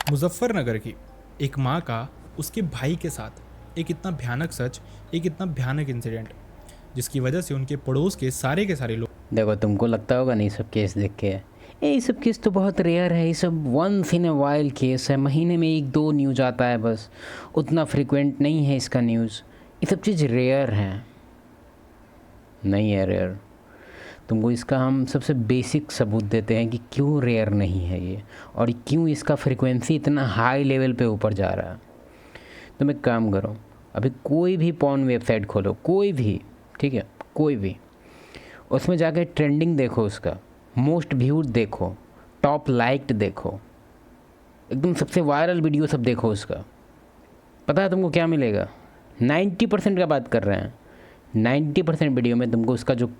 मुजफ्फरनगर की एक माँ का उसके भाई के साथ एक इतना भयानक सच, एक इतना भयानक इंसिडेंट जिसकी वजह से उनके पड़ोस के सारे लोग। देखो, तुमको लगता होगा नहीं सब केस देख के ये सब केस तो बहुत रेयर है, ये सब once in a while case है, महीने में एक दो न्यूज़ आता है बस, उतना फ्रिक्वेंट नहीं है इसका न्यूज़। ये सब चीज़ रेयर हैं, नहीं है रेयर। तुमको इसका हम सबसे बेसिक सबूत देते हैं कि क्यों रेयर नहीं है ये, और क्यों इसका फ्रिक्वेंसी इतना हाई लेवल पे ऊपर जा रहा है। तुम एक काम करो, अभी कोई भी पॉर्न वेबसाइट खोलो, कोई भी, ठीक है, कोई भी, उसमें जाके ट्रेंडिंग देखो, उसका मोस्ट व्यूड देखो, टॉप लाइक्ड देखो, एकदम सबसे वायरल वीडियो सब देखो उसका। पता है तुमको क्या मिलेगा? 90% का बात कर रहे हैं, 90% वीडियो में तुमको उसका जो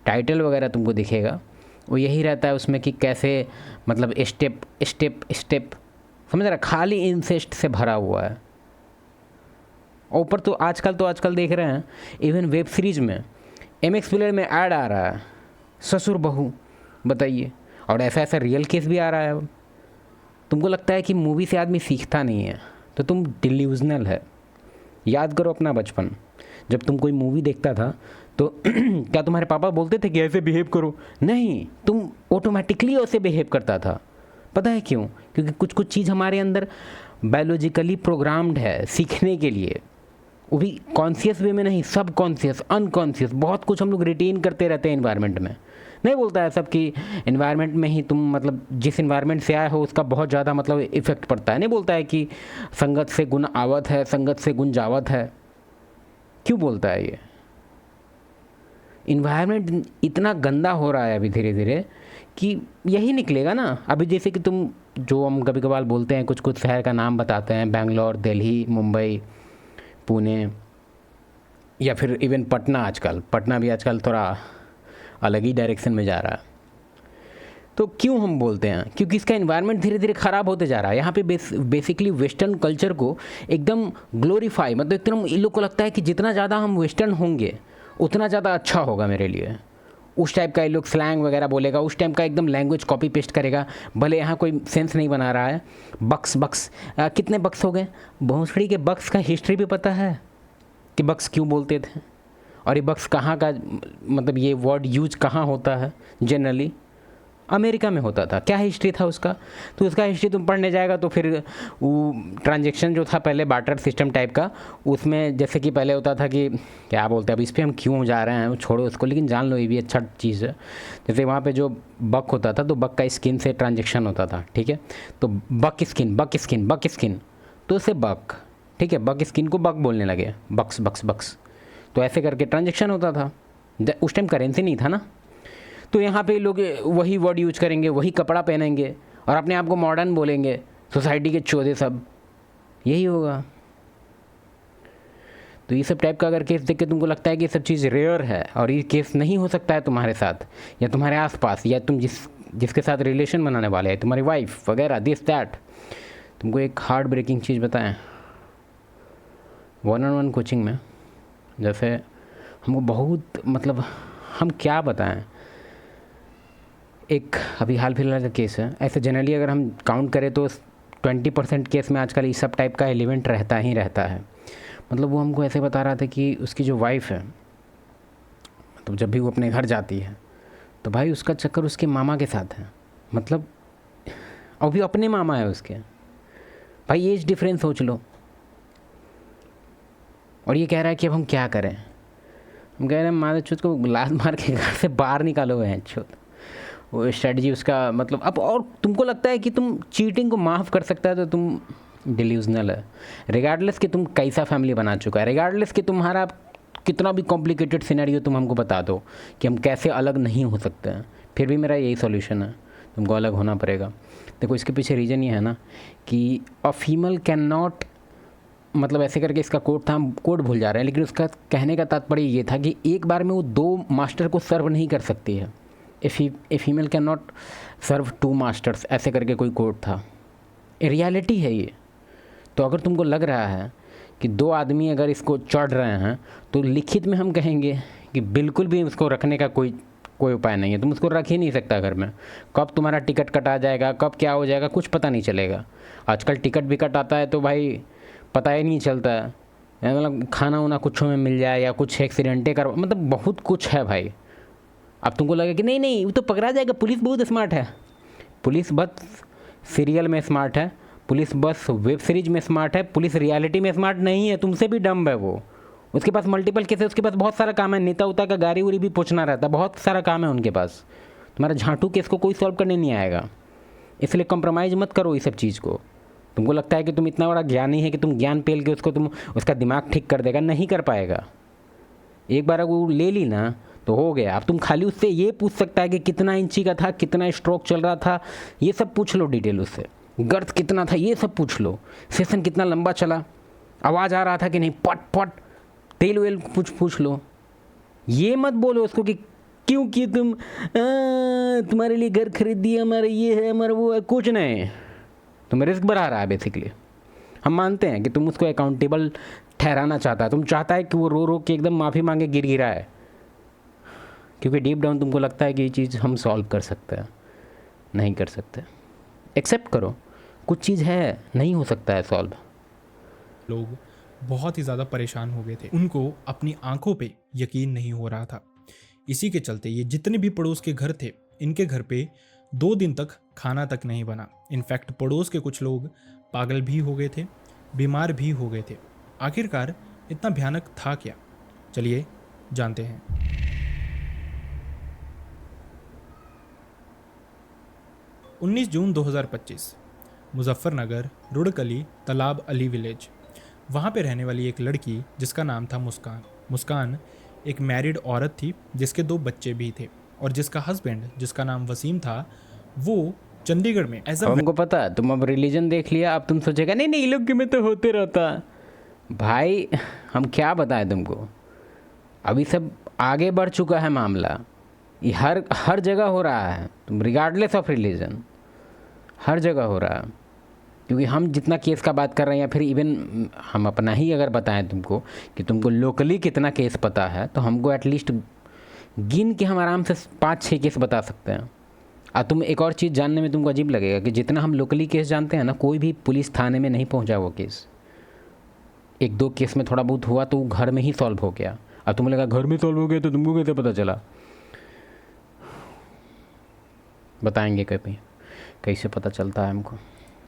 टाइटल वगैरह तुमको दिखेगा वो यही रहता है उसमें कि कैसे, मतलब स्टेप स्टेप स्टेप, समझ रहा, खाली इंसेस्ट से भरा हुआ है। और ऊपर तो आजकल देख रहे हैं, इवन वेब सीरीज़ में MX प्लेयर में ऐड आ रहा है ससुर बहू, बताइए। और ऐसा ऐसा रियल केस भी आ रहा है अब। तुमको लगता है कि मूवी से आदमी सीखता नहीं है, तो तुम डिल्यूजनल है। याद करो अपना बचपन, जब तुम कोई मूवी देखता था तो क्या तुम्हारे पापा बोलते थे कि ऐसे बिहेव करो? नहीं, तुम ऑटोमेटिकली ऐसे बिहेव करता था। पता है क्यों? क्योंकि कुछ कुछ चीज़ हमारे अंदर बायोलॉजिकली प्रोग्राम्ड है सीखने के लिए, वो भी कॉन्शियस वे में नहीं, सब कॉन्शियस, अनकॉन्शियस, बहुत कुछ हम लोग रिटेन करते रहते हैं इन्वायरमेंट में। नहीं बोलता है सब कि इन्वायरमेंट में ही तुम, मतलब जिस इन्वायरमेंट से आए हो उसका बहुत ज़्यादा मतलब इफ़ेक्ट पड़ता है। नहीं बोलता है कि संगत से गुण आवत है, संगत से गुण जावत है। क्यों बोलता है ये? इन्वायरमेंट इतना गंदा हो रहा है अभी धीरे धीरे कि यही निकलेगा ना। अभी जैसे कि तुम, जो हम कभी कभार बोलते हैं, कुछ कुछ शहर का नाम बताते हैं, बेंगलोर, दिल्ली, मुंबई, पुणे, या फिर इवन पटना। पटना भी आजकल थोड़ा अलग ही डायरेक्शन में जा रहा है। तो क्यों हम बोलते हैं? क्योंकि इसका इन्वायरमेंट धीरे धीरे ख़राब होते जा रहा है। यहाँ पे बेसिकली वेस्टर्न कल्चर को एकदम ग्लोरीफाई, मतलब एकदम इन लोग को लगता है कि जितना ज़्यादा हम वेस्टर्न होंगे उतना ज़्यादा अच्छा होगा मेरे लिए। उस टाइप का ये लोग स्लैंग वगैरह बोलेगा, उस टाइप का एकदम लैंग्वेज कॉपी पेस्ट करेगा, भले यहाँ कोई सेंस नहीं बना रहा है। बक्स बक्स, कितने बक्स हो गए? भोंसड़ी के बक्स का हिस्ट्री भी पता है कि बक्स क्यों बोलते थे, और ये बक्स कहाँ का, मतलब ये वर्ड यूज कहाँ होता है? जनरली अमेरिका में होता था। क्या हिस्ट्री था उसका? तो उसका हिस्ट्री तुम पढ़ने जाएगा तो फिर वो ट्रांजैक्शन जो था पहले बार्टर सिस्टम टाइप का, उसमें जैसे कि पहले होता था कि क्या बोलते हैं, अब इस पर हम क्यों जा रहे हैं, छोड़ो उसको, लेकिन जान लो ये भी अच्छा चीज़ है। जैसे वहाँ पे जो बक होता था तो बक का स्किन से ट्रांजेक्शन होता था, ठीक है, तो बक स्किन बक स्किन बक स्किन, तो उससे बक, ठीक है, बक स्किन को बक बोलने लगे, बक्स बक्स बक्स, तो ऐसे करके ट्रांजेक्शन होता था। उस टाइम करेंसी नहीं था ना, तो यहाँ पे लोग वही वर्ड यूज करेंगे, वही कपड़ा पहनेंगे और अपने आप को मॉडर्न बोलेंगे, सोसाइटी के चौधे सब, यही होगा। तो ये सब टाइप का अगर केस देख के तुमको लगता है कि ये सब चीज़ रेयर है और ये केस नहीं हो सकता है तुम्हारे साथ या तुम्हारे आसपास, या तुम जिसके साथ रिलेशन बनाने वाले हैं, तुम्हारी वाइफ वगैरह, दिस दैट, तुमको एक हार्ट ब्रेकिंग चीज़ बताएं। 1-on-1 कोचिंग में जैसे हमको बहुत, मतलब हम क्या बताएं, एक अभी हाल फिलहाल का केस है। ऐसे जनरली अगर हम काउंट करें तो 20% केस में आजकल इस सब टाइप का एलिमेंट रहता ही रहता है। मतलब वो हमको ऐसे बता रहा था कि उसकी जो वाइफ है, तो जब भी वो अपने घर जाती है तो भाई उसका चक्कर उसके मामा के साथ है, मतलब और भी अपने मामा है उसके, भाई एज डिफरेंस सोच लो। और ये कह रहा है कि अब हम क्या करें? हम कह रहे हैं मारे चुत को लात मार के घर से बाहर निकालो है चुत। वो स्ट्रेटजी उसका, मतलब अब, और तुमको लगता है कि तुम चीटिंग को माफ़ कर सकता है तो तुम डिल्यूजनल है। रिगार्डलेस कि तुम कैसा फैमिली बना चुका है, रिगार्डलेस कि तुम्हारा कितना भी कॉम्प्लिकेटेड सिनेरियो तुम हमको बता दो कि हम कैसे अलग नहीं हो सकते हैं, फिर भी मेरा यही सॉल्यूशन है, तुमको अलग होना पड़ेगा। देखो इसके पीछे रीज़न ये है ना कि अ फीमेल कैन नॉट, मतलब ऐसे करके इसका कोड था, हम कोड भूल जा रहे हैं, लेकिन उसका कहने का तात्पर्य ये था कि एक बार में वो 2 मास्टर को सर्व नहीं कर सकती है। A female can not serve 2 masters, ऐसे करके कोई कोड था। रियलिटी है ये। तो अगर तुमको लग रहा है कि 2 आदमी अगर इसको चढ़ रहे हैं तो लिखित में हम कहेंगे कि बिल्कुल भी उसको रखने का कोई उपाय नहीं है, तुम उसको रख ही नहीं सकता घर में। कब तुम्हारा टिकट कटा जाएगा, कब क्या हो जाएगा, कुछ पता नहीं चलेगा। आजकल टिकट भी कटाता है तो भाई पता ही नहीं चलता है, मतलब खाना वाना कुछ में मिल जाए या कुछ एक्सीडेंटे कर, मतलब बहुत कुछ है भाई। अब तुमको लगे कि नहीं नहीं वो तो पकड़ा जाएगा, पुलिस बहुत स्मार्ट है। पुलिस बस सीरियल में स्मार्ट है, पुलिस बस वेब सीरीज में स्मार्ट है, पुलिस रियलिटी में स्मार्ट नहीं है, तुमसे भी डम्ब है वो। उसके पास मल्टीपल केस है, उसके पास बहुत सारा काम है, नेता उता का गाड़ी उड़ी भी पूछना रहता है, बहुत सारा काम है उनके पास। तुम्हारा झांटू केस को कोई सॉल्व करने नहीं आएगा, इसलिए कंप्रोमाइज़ मत करो ये सब चीज़ को। तुमको लगता है कि तुम इतना बड़ा ज्ञानी है कि तुम ज्ञान पेल के उसको तुम उसका दिमाग ठीक कर देगा, नहीं कर पाएगा। एक बार अगर वो ले ली ना तो हो गया। अब तुम खाली उससे ये पूछ सकता है कि कितना इंची का था, कितना स्ट्रोक चल रहा था, ये सब पूछ लो डिटेल उससे। गर्थ कितना था ये सब पूछ लो, सेशन कितना लंबा चला, आवाज़ आ रहा था कि नहीं, पट पट, तेल वेल पूछ लो। ये मत बोलो उसको कि क्योंकि तुम्हारे लिए घर खरीद दिया, हमारा ये है हमारा वो है, कुछ नहीं। तुम रिस्क बढ़ा रहा है बेसिकली। हम मानते हैं कि तुम उसको अकाउंटेबल ठहराना चाहता है, तुम चाहता है कि वो रो रो के एकदम माफ़ी मांगे गिर गिरा है, क्योंकि डीप डाउन तुमको लगता है कि ये चीज़ हम सॉल्व कर सकते हैं। नहीं कर सकते, एक्सेप्ट करो कुछ चीज़ है, नहीं हो सकता है सॉल्व। लोग बहुत ही ज़्यादा परेशान हो गए थे, उनको अपनी आंखों पे यकीन नहीं हो रहा था। इसी के चलते ये जितने भी पड़ोस के घर थे, इनके घर पे 2 दिन तक खाना तक नहीं बना। इनफैक्ट पड़ोस के कुछ लोग पागल भी हो गए थे, बीमार भी हो गए थे। आखिरकार इतना भयानक था क्या, चलिए जानते हैं। 19 जून 2025, मुजफ्फरनगर, रुड़कली, तालाब अली विलेज। वहाँ पे रहने वाली एक लड़की जिसका नाम था मुस्कान। मुस्कान एक मैरिड औरत थी जिसके 2 बच्चे भी थे, और जिसका हस्बैंड जिसका नाम वसीम था, वो चंडीगढ़ में एज अब हमको पता है तुम अब रिलीजन देख लिया, अब तुम सोचेगा नहीं नहीं लोग में तो होते रहता। भाई हम क्या बताएं तुमको, अभी सब आगे बढ़ चुका है मामला, ये हर जगह हो रहा है, तुम रिगार्डलेस ऑफ रिलीजन हर जगह हो रहा है। क्योंकि हम जितना केस का बात कर रहे हैं, या फिर इवन हम अपना ही अगर बताएं तुमको कि तुमको लोकली कितना केस पता है, तो हमको एटलीस्ट गिन के हम आराम से 5-6 केस बता सकते हैं। और तुम एक और चीज़ जानने में तुमको अजीब लगेगा कि जितना हम लोकली केस जानते हैं ना, कोई भी पुलिस थाने में नहीं पहुंचा वो केस। 1-2 केस में थोड़ा बहुत हुआ तो वो घर में ही सॉल्व हो गया। अब तुम्हें लगा घर में सॉल्व हो गया तो तुमको कैसे पता चला, बताएंगे कभी कैसे पता चलता है हमको।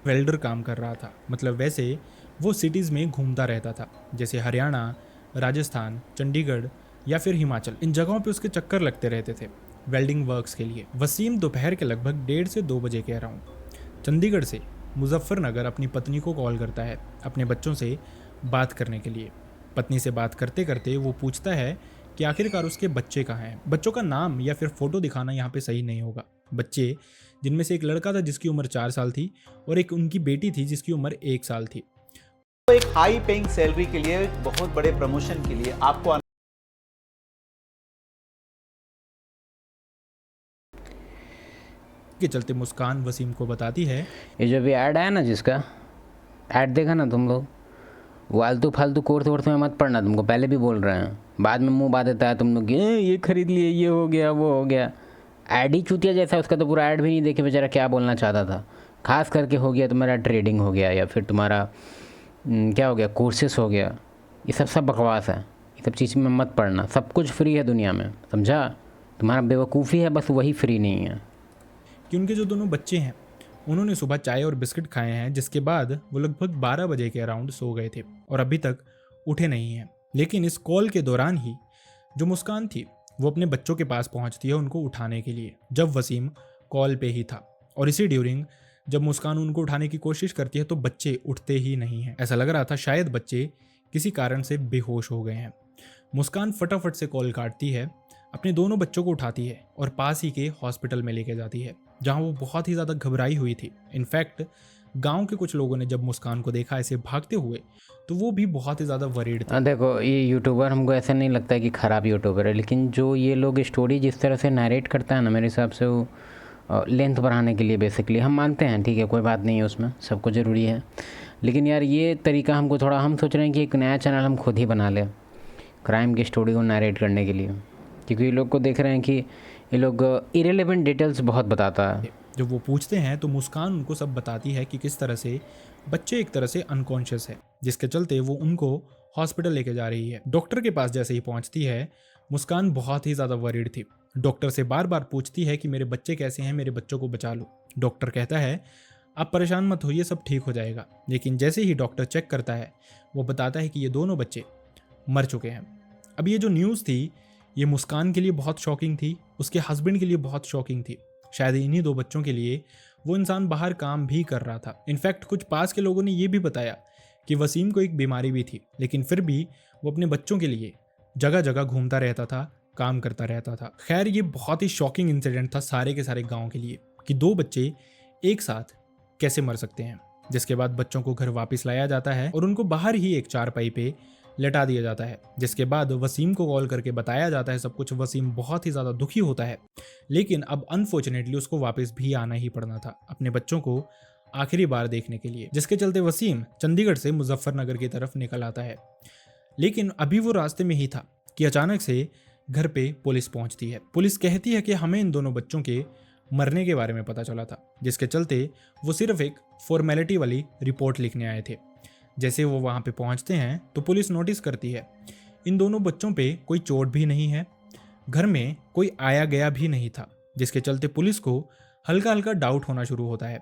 वेल्डर काम कर रहा था, मतलब वैसे वो सिटीज़ में घूमता रहता था, जैसे हरियाणा, राजस्थान, चंडीगढ़ या फिर हिमाचल। इन जगहों पे उसके चक्कर लगते रहते थे वेल्डिंग वर्क्स के लिए। वसीम दोपहर के लगभग 1:30 से 2 बजे के अराउंड चंडीगढ़ से मुजफ्फरनगर अपनी पत्नी को कॉल करता है अपने बच्चों से बात करने के लिए। पत्नी से बात करते करते वो पूछता है कि आखिरकार उसके बच्चे कहाँ हैं। बच्चों का नाम या फिर फ़ोटो दिखाना यहाँ पे सही नहीं होगा। बच्चे जिनमें से एक लड़का था जिसकी उम्र 4 साल थी, और एक उनकी बेटी थी जिसकी उम्र 1 साल थी। तो एक हाई पेइंग सैलरी के लिए, बहुत बड़े प्रमोशन के लिए आपको के चलते मुस्कान वसीम को बताती है, ये जो भी ऐड आया ना, जिसका ऐड देखा ना तुम लोग, वालतू फालतू कोर्स वोर्स में मत पढ़ना, तुमको पहले भी बोल रहे हैं। बाद में मुंह बात देता है तुम लोग, ये खरीद लिए, ये हो गया वो हो गया। ऐड ही चूतिया जैसा, उसका तो पूरा ऐड भी नहीं देखे बेचारा क्या बोलना चाहता था। खास करके हो गया तुम्हारा ट्रेडिंग हो गया, या फिर तुम्हारा क्या हो गया, कोर्सेस हो गया, ये सब बकवास है। ये सब चीज़ में मत पढ़ना, सब कुछ फ्री है दुनिया में, समझा। तुम्हारा बेवकूफ़ी है बस, वही फ्री नहीं है। कि उनके जो दोनों बच्चे हैं उन्होंने सुबह चाय और बिस्किट खाए हैं, जिसके बाद वो लगभग 12 बजे के अराउंड सो गए थे और अभी तक उठे नहीं हैं। लेकिन इस कॉल के दौरान ही जो मुस्कान थी वो अपने बच्चों के पास पहुंचती है उनको उठाने के लिए, जब वसीम कॉल पे ही था। और इसी ड्यूरिंग जब मुस्कान उनको उठाने की कोशिश करती है तो बच्चे उठते ही नहीं हैं। ऐसा लग रहा था शायद बच्चे किसी कारण से बेहोश हो गए हैं। मुस्कान फटाफट से कॉल काटती है, अपने दोनों बच्चों को उठाती है और पास ही के हॉस्पिटल में लेके जाती है, जहां वो बहुत ही ज़्यादा घबराई हुई थी। इनफैक्ट गांव के कुछ लोगों ने जब मुस्कान को देखा ऐसे भागते हुए तो वो भी बहुत ही ज़्यादा वरीड थे। देखो ये यूट्यूबर हमको ऐसा नहीं लगता है कि ख़राब यूट्यूबर है, लेकिन जो ये लोग स्टोरी जिस तरह से नरेट करता है ना, मेरे हिसाब से वो लेंथ बढ़ाने के लिए बेसिकली। हम मानते हैं ठीक है, कोई बात नहीं है उसमें, सबको ज़रूरी है, लेकिन यार ये तरीका हमको थोड़ा, हम सोच रहे हैं कि एक नया चैनल हम खुद ही बना लें क्राइम की स्टोरी को नरेट करने के लिए, क्योंकि लोग को देख रहे हैं कि ये लोग इरेलेवेंट डिटेल्स बहुत बताता है। जब वो पूछते हैं तो मुस्कान उनको सब बताती है कि किस तरह से बच्चे एक तरह से अनकॉन्शियस है, जिसके चलते वो उनको हॉस्पिटल लेके जा रही है। डॉक्टर के पास जैसे ही पहुंचती है, मुस्कान बहुत ही ज़्यादा वरीड थी। डॉक्टर से बार बार पूछती है कि मेरे बच्चे कैसे हैं, मेरे बच्चों को बचा लो। डॉक्टर कहता है आप परेशान मत होइए, सब ठीक हो जाएगा। लेकिन जैसे ही डॉक्टर चेक करता है, वो बताता है कि ये दोनों बच्चे मर चुके हैं। अब ये जो न्यूज़ थी, ये मुस्कान के लिए बहुत शॉकिंग थी, उसके हस्बैंड के लिए बहुत शॉकिंग थी। शायद इन्हीं दो बच्चों के लिए वो इंसान बाहर काम भी कर रहा था। इनफैक्ट कुछ पास के लोगों ने ये भी बताया कि वसीम को एक बीमारी भी थी, लेकिन फिर भी वो अपने बच्चों के लिए जगह जगह घूमता रहता था, काम करता रहता था। खैर, ये बहुत ही शॉकिंग इंसिडेंट था सारे के सारे गाँव के लिए कि दो बच्चे एक साथ कैसे मर सकते हैं। जिसके बाद बच्चों को घर वापस लाया जाता है और उनको बाहर ही एक चारपाई पे लेटा दिया जाता है। जिसके बाद वसीम को कॉल करके बताया जाता है सब कुछ। वसीम बहुत ही ज़्यादा दुखी होता है, लेकिन अब अनफॉर्चुनेटली उसको वापस भी आना ही पड़ना था अपने बच्चों को आखिरी बार देखने के लिए, जिसके चलते वसीम चंडीगढ़ से मुजफ्फरनगर की तरफ निकल आता है। लेकिन अभी वो रास्ते में ही था कि अचानक से घर पे पुलिस पहुंचती है। पुलिस कहती है कि हमें इन दोनों बच्चों के मरने के बारे में पता चला था, जिसके चलते वो सिर्फ एक फॉर्मेलिटी वाली रिपोर्ट लिखने आए थे। जैसे वो वहाँ पे पहुँचते हैं तो पुलिस नोटिस करती है इन दोनों बच्चों पे कोई चोट भी नहीं है, घर में कोई आया गया भी नहीं था, जिसके चलते पुलिस को हल्का हल्का डाउट होना शुरू होता है।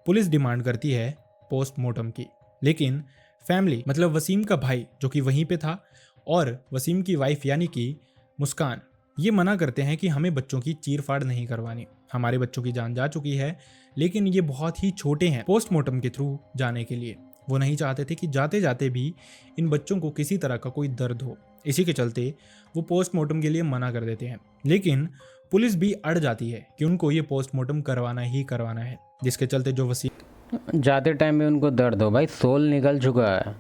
पुलिस डिमांड करती है पोस्टमार्टम की, लेकिन फैमिली मतलब वसीम का भाई जो कि वहीं पे था और वसीम की वाइफ यानी कि मुस्कान ये मना करते हैं कि हमें बच्चों की चीर फाड़ नहीं करवानी, हमारे बच्चों की जान जा चुकी है, लेकिन ये बहुत ही छोटे हैं पोस्टमार्टम के थ्रू जाने के लिए। वो नहीं चाहते थे कि जाते जाते भी इन बच्चों को किसी तरह का कोई दर्द हो, इसी के चलते वो पोस्टमार्टम के लिए मना कर देते हैं। लेकिन पुलिस भी अड़ जाती है कि उनको ये पोस्टमार्टम करवाना ही करवाना है, जिसके चलते जो वसीम जाते टाइम में उनको दर्द हो, भाई सोल निकल चुका है।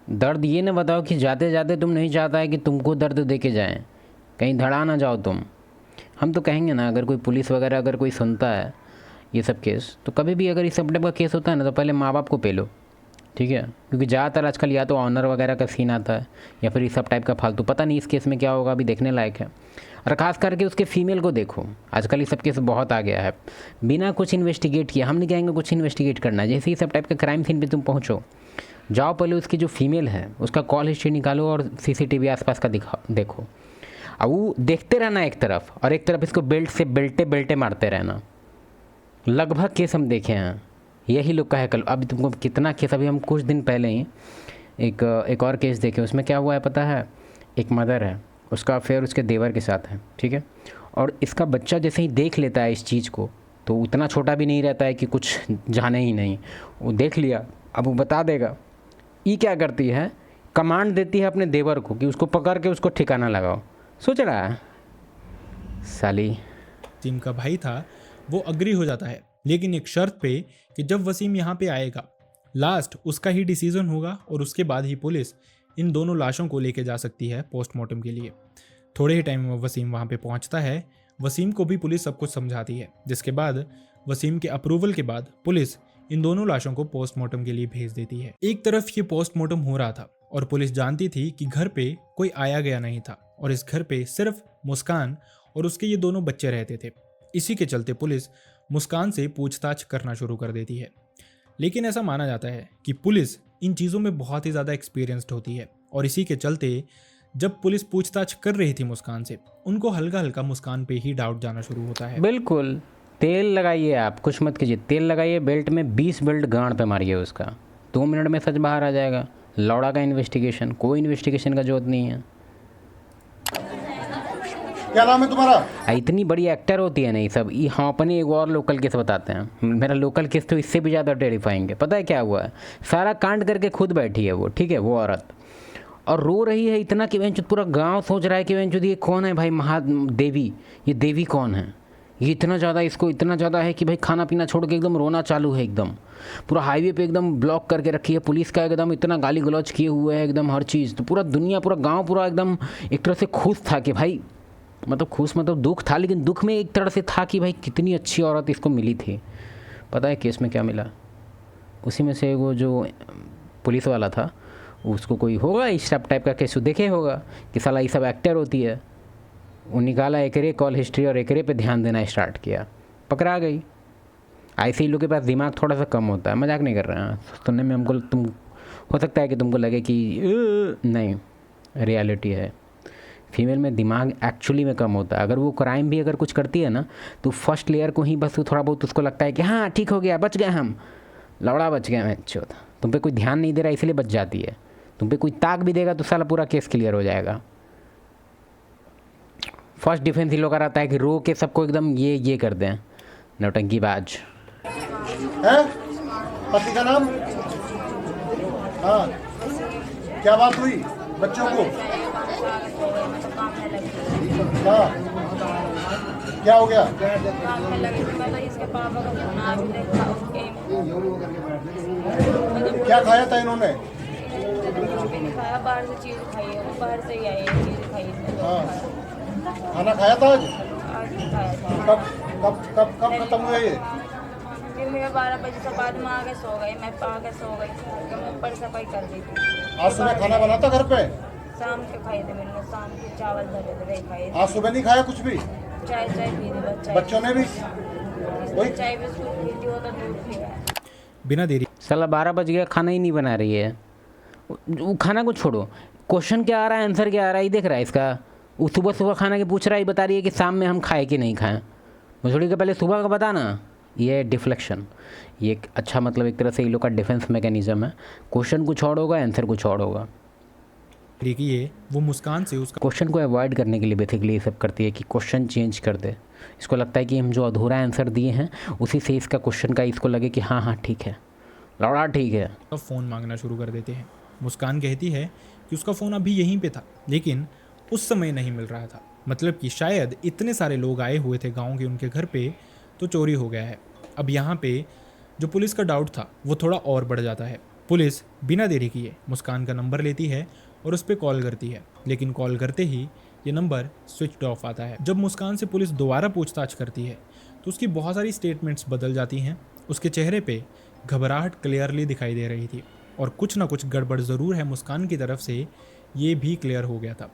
दर्द ये ना बताओ कि जाते जाते तुम नहीं चाहता है कि तुमको दर्द दे के जाएँ, कहीं धड़ा ना जाओ तुम। हम तो कहेंगे ना, अगर कोई पुलिस वगैरह अगर कोई सुनता है ये सब केस, तो कभी भी अगर इस सब टाइप का केस होता है ना तो पहले माँ बाप को पेलो, ठीक है। क्योंकि ज़्यादातर आजकल या तो ऑनर वगैरह का सीन आता है या फिर इस सब टाइप का फालतू, पता नहीं इस केस में क्या होगा, अभी देखने लायक है। और ख़ास करके उसके फीमेल को देखो, आजकल ये सब केस बहुत आ गया है, बिना कुछ इन्वेस्टिगेट किए। हम नहीं कहेंगे कुछ इन्वेस्टिगेट करना है, जैसे ही सब टाइप का क्राइम सीन पे तुम पहुँचो, जाओ पहले उसकी जो फीमेल है उसका कॉल हिस्ट्री निकालो और CCTV आसपास का देखो। अब वो देखते रहना एक तरफ, और एक तरफ इसको बेल्ट से बेल्टे मारते रहना। लगभग केस हम देखे हैं, यही लोग का है कल। अभी तुमको कितना केस, अभी हम कुछ दिन पहले ही एक और केस देखे, उसमें क्या हुआ है पता है। एक मदर है, उसका अफेयर उसके देवर के साथ है, ठीक है। और इसका बच्चा जैसे ही देख लेता है इस चीज़ को, तो उतना छोटा भी नहीं रहता है कि कुछ जाने ही नहीं, वो देख लिया, अब वो बता देगा। ये क्या करती है, कमांड देती है अपने देवर को कि उसको पकड़ के उसको ठिकाना लगाओ। सोच रहा है साली। वसीम का भाई था वो अग्री हो जाता है, लेकिन एक शर्त पे कि जब वसीम यहाँ पे आएगा लास्ट उसका ही डिसीजन होगा और उसके बाद ही पुलिस इन दोनों लाशों को लेके जा सकती है पोस्टमार्टम के लिए। थोड़े ही टाइम में वसीम वहाँ पे पहुँचता है। वसीम को भी पुलिस सब कुछ समझाती है, जिसके बाद वसीम के अप्रूवल के बाद पुलिस इन दोनों लाशों को पोस्टमार्टम के लिए भेज देती है। एक तरफ ये पोस्टमार्टम हो रहा था और पुलिस जानती थी कि घर पे कोई आया गया नहीं था और इस घर पे सिर्फ मुस्कान और उसके ये दोनों बच्चे रहते थे। इसी के चलते पुलिस मुस्कान से पूछताछ करना शुरू कर देती है। लेकिन ऐसा माना जाता है कि पुलिस इन चीज़ों में बहुत ही ज़्यादा एक्सपीरियंस्ड होती है और इसी के चलते जब पुलिस पूछताछ कर रही थी मुस्कान से, उनको हल्का हल्का मुस्कान पे ही डाउट जाना शुरू होता है। बिल्कुल, तेल लगाइए, आप कुछ मत कीजिए, तेल लगाइए बेल्ट में, 20 बेल्ट गांड पे मारिए उसका, 2 मिनट में सच बाहर आ जाएगा। लौड़ा का इन्वेस्टिगेशन, कोई इन्वेस्टिगेशन का जरूरत नहीं है। क्या नाम है तुम्हारा? इतनी बड़ी एक्टर होती है नहीं सब। हम अपने एक और लोकल केस बताते हैं। मेरा लोकल केस तो इससे भी ज़्यादा टेरिफाइंग है। पता है क्या हुआ है, सारा कांड करके खुद बैठी है वो, ठीक है, वो औरत, और रो रही है इतना कि वेंचुद पूरा गांव सोच रहा है कि वेंचुद ये कौन है भाई, महादेवी, ये देवी कौन है। ये इतना ज़्यादा, इसको इतना ज़्यादा है कि भाई खाना पीना छोड़ के एकदम रोना चालू है, एकदम पूरा हाईवे पे एकदम ब्लॉक करके रखी है पुलिस का, एकदम इतना गाली गलौज किए हुए है एकदम हर चीज़। तो पूरा दुनिया, पूरा गाँव पूरा एकदम एक तरह से खुश था कि भाई, मतलब खुश मतलब दुख था, लेकिन दुख में एक तरह से था कि भाई कितनी अच्छी औरत इसको मिली थी। पता है केस में क्या मिला, उसी में से वो जो पुलिस वाला था उसको कोई होगा इस सब टाइप का केस देखे होगा कि साला ये सब एक्टर होती है, वो निकाला एकरे कॉल हिस्ट्री और एकरे पे ध्यान देना स्टार्ट किया, पकड़ा गई। ऐसे ही लोग के पास दिमाग थोड़ा सा कम होता है, मजाक नहीं कर रहे हैं। सुनने में हमको तुम हो सकता है कि तुमको लगे कि नहीं, रियलिटी है फीमेल में दिमाग एक्चुअली में कम होता है। अगर वो क्राइम भी अगर कुछ करती है ना, तो फर्स्ट लेयर को ही बस थोड़ा बहुत उसको लगता है कि हाँ ठीक हो गया, बच गए हम, लौड़ा बच गए। मैं अच्छा होता, तुम पे कोई ध्यान नहीं दे रहा इसलिए बच जाती है। तुम पे कोई ताक भी देगा तो साला पूरा केस क्लियर हो जाएगा। फर्स्ट डिफेंस ही लोग का रहता है कि रो के सबको एकदम ये कर दें, नौटंकीबाज। है पति का नाम? हाँ, क्या बात हुई बच्चों को? हाँ, क्या हो गया? क्या खाया था इन्होंने? खाया, बाहर से चीज़ खाई है, बाहर से ही आई है, चीज़ खाई है। हाँ, खाना खाया था आज? आज नहीं खाया था। कब कब कब कब खत्म हुआ ये? फिर मेरे 12 बजे के बाद में आके सो गई, मैं आके सो गई, मैं ऊपर सफाई कर दी थी। आज सुबह खाना बना था घर पे? शाम के खाए थे मैंने, शाम के चावल धरे थे, वही खाए थे। आज सुबह नहीं खाया कुछ भी? चाय पी दी बस, बच्चों ने भी? वही चाय बिस्कुट पी थी, वो तो दूध पिया। बिना देरी साला 12 बज गया, खाना ही नहीं बना रही है। वो खाना को छोड़ो, क्वेश्चन क्या आ रहा है, आंसर क्या आ रहा है, ये देख रहा है इसका। वो सुबह सुबह खाना के पूछ रहा है, ये बता रही है कि शाम में हम खाए कि नहीं खाएं। मछली के पहले सुबह का बताना। ये डिफ्लेक्शन, ये एक अच्छा मतलब एक तरह से इन लोग का डिफेंस मैकेनिज्म है। क्वेश्चन कुछ और होगा, आंसर कुछ और होगा। देखिए वो मुस्कान से उसका क्वेश्चन को अवॉइड करने के लिए बेसिकली ये सब करती है कि क्वेश्चन चेंज कर दे। इसको लगता है कि हम जो अधूरा आंसर दिए हैं उसी से इसका क्वेश्चन का इसको लगे कि हाँ हाँ ठीक है, लौड़ा ठीक है। फ़ोन मांगना शुरू कर देते हैं। मुस्कान कहती है कि उसका फ़ोन अभी यहीं पे था, लेकिन उस समय नहीं मिल रहा था। मतलब कि शायद इतने सारे लोग आए हुए थे गांव के उनके घर पे, तो चोरी हो गया है। अब यहाँ पे जो पुलिस का डाउट था वो थोड़ा और बढ़ जाता है। पुलिस बिना देरी किए मुस्कान का नंबर लेती है और उस पर कॉल करती है, लेकिन कॉल करते ही ये नंबर स्विच ऑफ आता है। जब मुस्कान से पुलिस दोबारा पूछताछ करती है तो उसकी बहुत सारी स्टेटमेंट्स बदल जाती हैं। उसके चेहरे पे घबराहट क्लियरली दिखाई दे रही थी और कुछ ना कुछ गड़बड़ ज़रूर है मुस्कान की तरफ से, ये भी क्लियर हो गया था।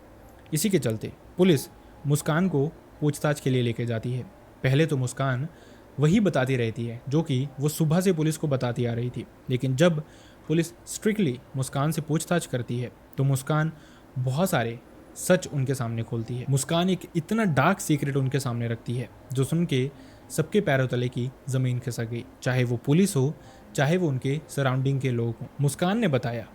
इसी के चलते पुलिस मुस्कान को पूछताछ के लिए लेके जाती है। पहले तो मुस्कान वही बताती रहती है जो कि वो सुबह से पुलिस को बताती आ रही थी, लेकिन जब पुलिस स्ट्रिक्टली मुस्कान से पूछताछ करती है तो मुस्कान बहुत सारे सच उनके सामने खोलती है। मुस्कान एक इतना डार्क सीक्रेट उनके सामने रखती है जो सुन के सबके पैरों तले की ज़मीन खिसक गई, चाहे वो पुलिस हो चाहे वो उनके सराउंडिंग के लोग हों। मुस्कान ने बताया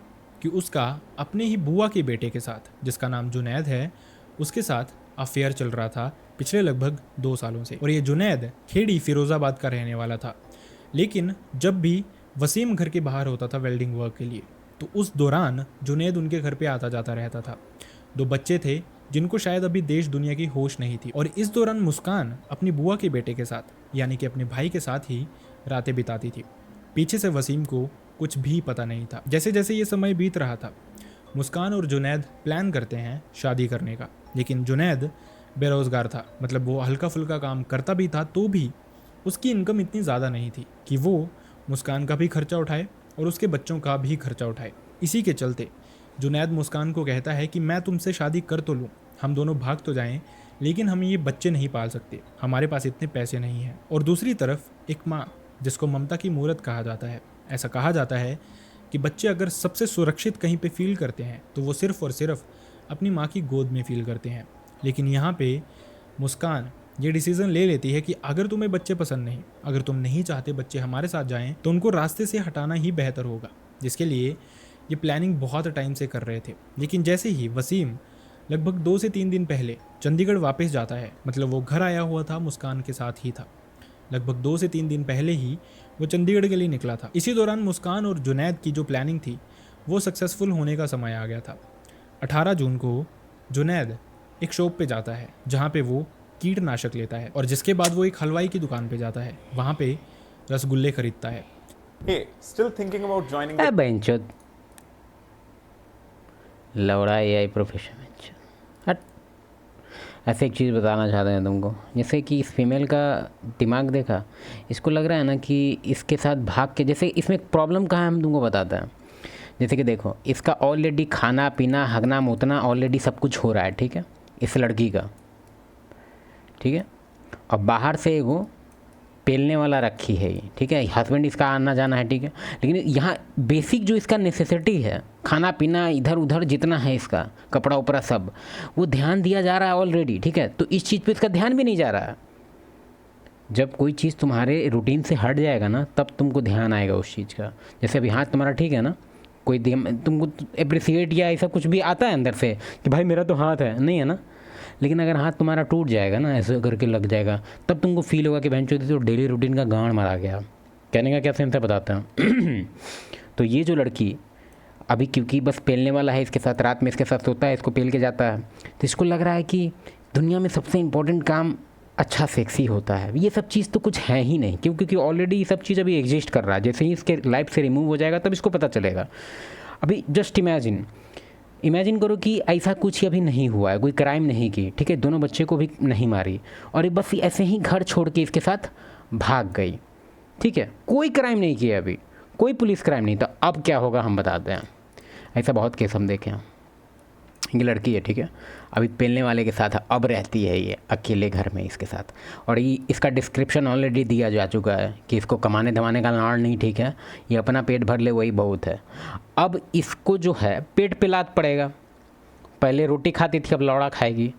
कि उसका अपने ही बुआ के बेटे के साथ, जिसका नाम जुनैद है, उसके साथ अफेयर चल रहा था पिछले लगभग 2 सालों से। और ये जुनैद खेड़ी फिरोज़ाबाद का रहने वाला था, लेकिन जब भी वसीम घर के बाहर होता था वेल्डिंग वर्क के लिए, तो उस दौरान जुनैद उनके घर पे आता जाता रहता था। 2 बच्चे थे जिनको शायद अभी देश दुनिया की होश नहीं थी, और इस दौरान मुस्कान अपनी बुआ के बेटे के साथ, यानी कि अपने भाई के साथ ही रातें बिताती थी। पीछे से वसीम को कुछ भी पता नहीं था। जैसे जैसे ये समय बीत रहा था, मुस्कान और जुनैद प्लान करते हैं शादी करने का, लेकिन जुनैद बेरोज़गार था। मतलब वो हल्का फुल्का काम करता भी था तो भी उसकी इनकम इतनी ज़्यादा नहीं थी कि वो मुस्कान का भी खर्चा उठाए और उसके बच्चों का भी खर्चा उठाए। इसी के चलते जुनैद मुस्कान को कहता है कि मैं तुमसे शादी कर तो लूँ, हम दोनों भाग तो जाएं, लेकिन हम ये बच्चे नहीं पाल सकते, हमारे पास इतने पैसे नहीं हैं। और दूसरी तरफ एक माँ, जिसको ममता की मूरत कहा जाता है, ऐसा कहा जाता है कि बच्चे अगर सबसे सुरक्षित कहीं पे फील करते हैं तो वो सिर्फ़ और सिर्फ अपनी माँ की गोद में फील करते हैं। लेकिन यहाँ पे मुस्कान ये डिसीज़न ले लेती है कि अगर तुम्हें बच्चे पसंद नहीं, अगर तुम नहीं चाहते बच्चे हमारे साथ जाएं, तो उनको रास्ते से हटाना ही बेहतर होगा, जिसके लिए ये प्लानिंग बहुत टाइम से कर रहे थे। लेकिन जैसे ही वसीम लगभग 2 से 3 दिन पहले चंडीगढ़ वापस जाता है, मतलब वो घर आया हुआ था मुस्कान के साथ ही था, लगभग 2 से 3 दिन पहले ही वो चंडीगढ़ के लिए निकला था। इसी दौरान मुस्कान और जुनैद की जो प्लानिंग थी वो सक्सेसफुल होने का समय आ गया था। 18 जून को जुनैद एक शॉप पे जाता है जहाँ पे वो कीटनाशक लेता है, और जिसके बाद वो एक हलवाई की दुकान पे जाता है, वहाँ पे रसगुल्ले खरीदता है। Hey, still thinking about joining the बेंचोद लौड़ा AI profession. हट, ऐसे एक चीज़ बताना चाहते हैं तुमको, जैसे कि इस फीमेल का दिमाग देखा, इसको लग रहा है ना कि इसके साथ भाग के, जैसे इसमें प्रॉब्लम कहाँ है हम तुमको बताते हैं। जैसे कि देखो, इसका ऑलरेडी खाना पीना हगना मुतना ऑलरेडी सब कुछ हो रहा है, ठीक है, इस लड़की का ठीक है। और बाहर से एगो पेलने वाला रखी है ये, ठीक है। हस्बैंड इसका आना जाना है, ठीक है। लेकिन यहाँ बेसिक जो इसका नेसेसिटी है, खाना पीना इधर उधर जितना है इसका, कपड़ा उपड़ा सब, वो ध्यान दिया जा रहा है ऑलरेडी, ठीक है। तो इस चीज़ पे इसका ध्यान भी नहीं जा रहा है। जब कोई चीज़ तुम्हारे रूटीन से हट जाएगा ना, तब तुमको ध्यान आएगा उस चीज़ का। जैसे अभी हाथ तुम्हारा ठीक है ना, कोई तुमको अप्रिसिएट या ऐसा कुछ भी आता है अंदर से कि भाई मेरा तो हाथ है, नहीं है ना। लेकिन अगर हाथ तुम्हारा टूट जाएगा ना, ऐसे करके लग जाएगा, तब तुमको फील होगा कि बहनचोद तो डेली रूटीन का गांड मारा गया। कहने का क्या सेंस है बताते हैं। तो ये जो लड़की अभी क्योंकि बस पेलने वाला है इसके साथ, रात में इसके साथ सोता है, इसको पेल के जाता है, तो इसको लग रहा है कि दुनिया में सबसे इम्पोर्टेंट काम अच्छा सेक्सी होता है। ये सब चीज़ तो कुछ है ही नहीं, क्योंकि ऑलरेडी ये सब चीज़ अभी एग्जिस्ट कर रहा है। जैसे ही इसके लाइफ से रिमूव हो जाएगा तब इसको पता चलेगा। अभी जस्ट इमेजिन करो कि ऐसा कुछ ही अभी नहीं हुआ है, कोई क्राइम नहीं की, ठीक है, दोनों बच्चे को भी नहीं मारी, और ये बस ऐसे ही घर छोड़ के इसके साथ भाग गई, ठीक है। कोई क्राइम नहीं किया अभी, कोई पुलिस क्राइम नहीं। तो अब क्या होगा हम बताते हैं। ऐसा बहुत केस हम देखे हैं। ये लड़की है, ठीक है, अभी पेलने वाले के साथ अब रहती है ये अकेले घर में इसके साथ, और ये इसका डिस्क्रिप्शन ऑलरेडी दिया जा चुका है कि इसको कमाने धमाने का लाड़ नहीं, ठीक है, ये अपना पेट भर ले वही बहुत है। अब इसको जो है पेट पे लात पड़ेगा। पहले रोटी खाती थी, अब लौड़ा खाएगी,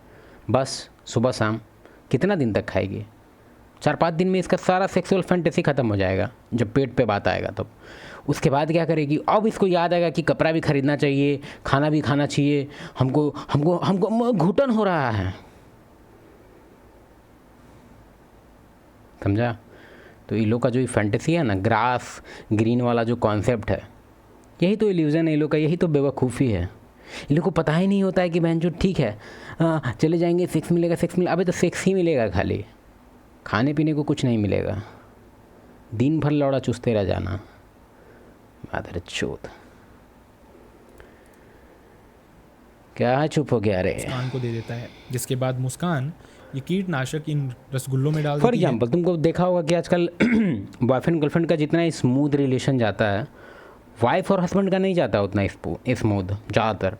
बस सुबह शाम। कितना दिन तक खाएगी? 4-5 दिन में इसका सारा सेक्सुअल फैंटेसी ख़त्म हो जाएगा जब पेट पे बात आएगा तब। उसके बाद क्या करेगी? अब इसको याद आएगा कि कपड़ा भी खरीदना चाहिए, खाना भी खाना चाहिए, हमको घुटन हो रहा है, समझा? तो इन लोग का जो फैंटेसी है ना, ग्रास ग्रीन वाला जो कॉन्सेप्ट है, यही तो इल्यूज़न है इन लोग का, यही तो बेवकूफ़ी है। इन लोग को पता ही नहीं होता है कि बहन जो ठीक है चले जाएंगे, सेक्स मिलेगा, सेक्स मिलेगा। अबे तो सेक्स ही मिलेगा, खाली खाने पीने को कुछ नहीं मिलेगा। दिन भर लौड़ा चूसते रह जाना, मादर चोद। क्या चुप हो गया रे? मुस्कान को दे देता है, जिसके बाद मुस्कान ये कीटनाशक इन रसगुल्लों में डाल फॉर देती है। एग्जाम्पल तुमको देखा होगा कि आजकल बॉयफ्रेंड गर्लफ्रेंड का जितना स्मूथ रिलेशन जाता है, वाइफ और हस्बैंड का नहीं जाता उतना स्मूथ ज़्यादातर।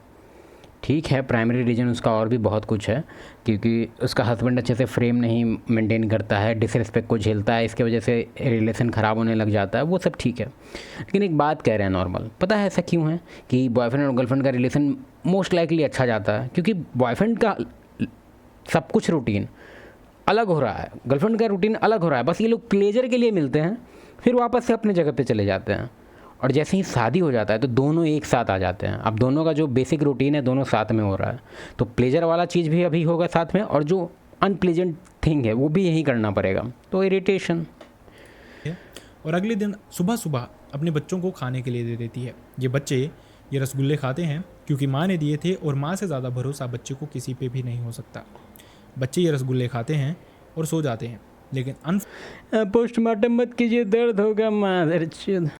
ठीक है, प्राइमरी रीज़न उसका और भी बहुत कुछ है, क्योंकि उसका हस्बैंड अच्छे से फ्रेम नहीं मेंटेन करता है, डिसरिस्पेक्ट को झेलता है, इसके वजह से रिलेशन ख़राब होने लग जाता है, वो सब ठीक है। लेकिन एक बात कह रहे हैं नॉर्मल, पता है ऐसा क्यों है कि बॉयफ्रेंड और गर्लफ्रेंड का रिलेशन मोस्ट लाइकली अच्छा जाता है? क्योंकि बॉयफ्रेंड का सब कुछ रूटीन अलग हो रहा है, गर्लफ्रेंड का रूटीन अलग हो रहा है, बस ये लोग प्लेजर के लिए मिलते हैं, फिर वापस से अपने जगह पे चले जाते हैं। और जैसे ही शादी हो जाता है तो दोनों एक साथ आ जाते हैं। अब दोनों का जो बेसिक रूटीन है दोनों साथ में हो रहा है, तो प्लेजर वाला चीज़ भी अभी होगा साथ में, और जो अनप्लेजेंट थिंग है वो भी यही करना पड़ेगा, तो इरिटेशन। और अगले दिन सुबह सुबह अपने बच्चों को खाने के लिए दे देती है। ये बच्चे ये रसगुल्ले खाते हैं क्योंकि माँ ने दिए थे, और माँ से ज़्यादा भरोसा बच्चे को किसी पे भी नहीं हो सकता। बच्चे ये रसगुल्ले खाते हैं और सो जाते हैं, लेकिन पोस्टमार्टम मत कीजिए, दर्द होगा मादरचोद।